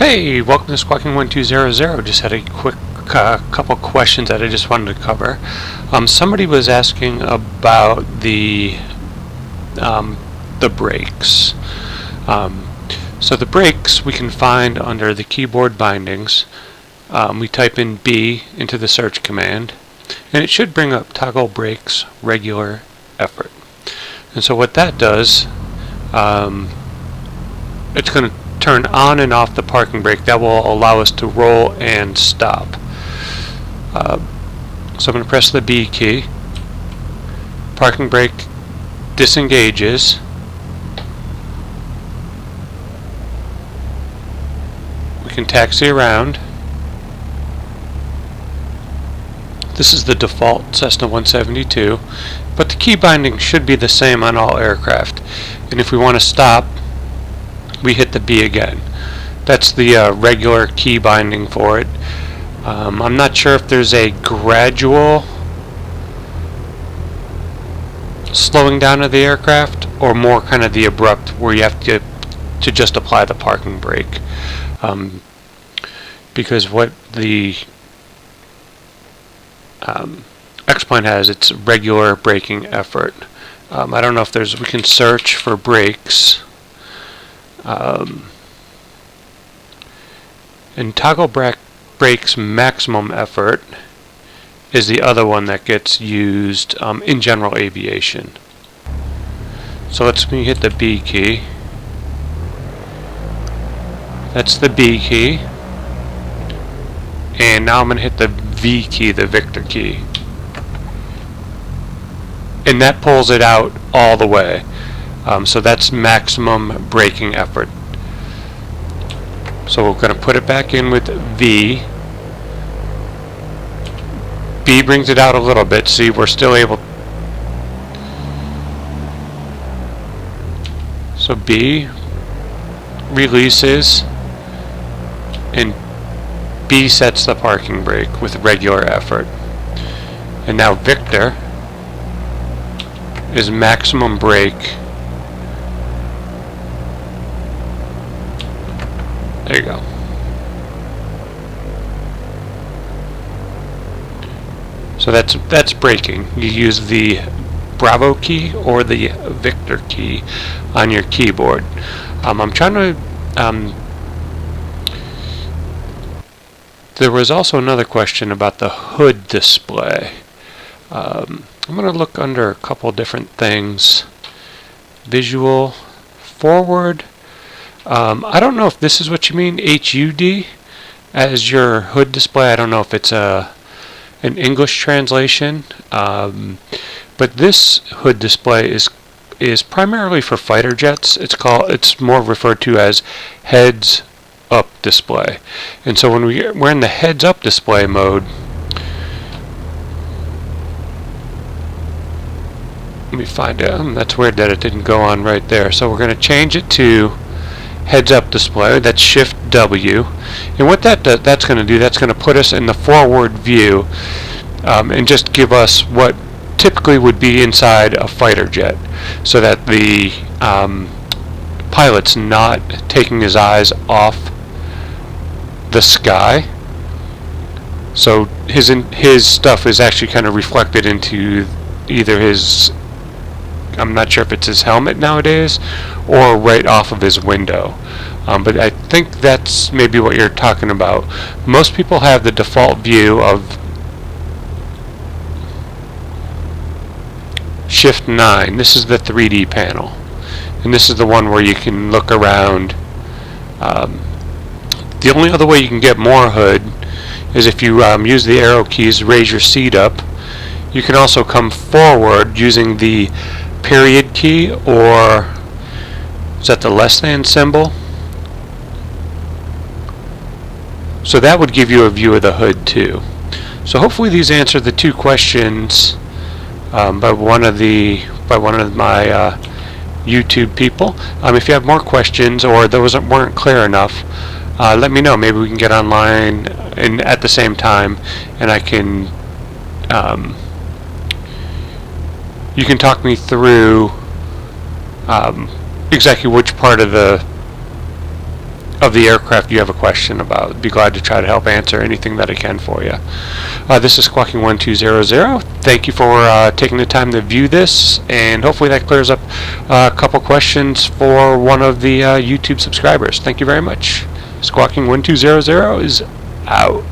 Hey, welcome to Squawking1200. Just had a quick couple questions that I just wanted to cover. Somebody was asking about the brakes. So the brakes we can find under the keyboard bindings. We type in B into the search command, and it should bring up toggle brakes regular effort. And so what that does, it's going to turn on and off the parking brake. That will allow us to roll and stop. So I'm going to press the B key. Parking brake disengages. We can taxi around. This is the default Cessna 172, but the key binding should be the same on all aircraft. And if we want to stop, we hit the B again. That's the regular key binding for it. I'm not sure if there's a gradual slowing down of the aircraft or more kind of the abrupt where you have to just apply the parking brake. Because what the X-Plane has, it's regular braking effort. I don't know if we can search for brakes. And toggle brakes maximum effort is the other one that gets used in general aviation. So let's hit the B key. That's the B key. And now I'm going to hit the V key, the Victor key. And that pulls it out all the way. So that's maximum braking effort. So we're going to put it back in with V. B brings it out a little bit. See, we're still able. So B releases, and B sets the parking brake with regular effort. And now Victor is maximum brake. There you go. So that's braking. You use the Bravo key or the Victor key on your keyboard. I'm trying to. There was also another question about the HUD display. I'm going to look under a couple different things. Visual, forward. I don't know if this is what you mean, HUD, as your HUD display. I don't know if it's an English translation, but this HUD display is primarily for fighter jets. It's more referred to as heads up display. And so when we're in the heads up display mode, let me find it. That's weird that it didn't go on right there. So we're going to change it to heads up display. That's Shift W, and what that's going to do, that's going to put us in the forward view, and just give us what typically would be inside a fighter jet, so that the pilot's not taking his eyes off the sky. So his stuff is actually kind of reflected into either his, I'm not sure if it's his helmet nowadays, or right off of his window. But I think that's maybe what you're talking about. Most people have the default view of Shift 9. This is the 3D panel. And this is the one where you can look around. The only other way you can get more HUD is if you use the arrow keys, raise your seat up. You can also come forward using the period key, or is that the less than symbol? So that would give you a view of the HUD too. So hopefully these answer the two questions by one of my YouTube people. If you have more questions or those weren't clear enough, let me know. Maybe we can get online and at the same time, and I can. You can talk me through exactly which part of of the aircraft you have a question about. Be glad to try to help answer anything that I can for you. This is Squawking1200. Thank you for taking the time to view this, and hopefully that clears up a couple questions for one of the YouTube subscribers. Thank you very much. Squawking1200 is out.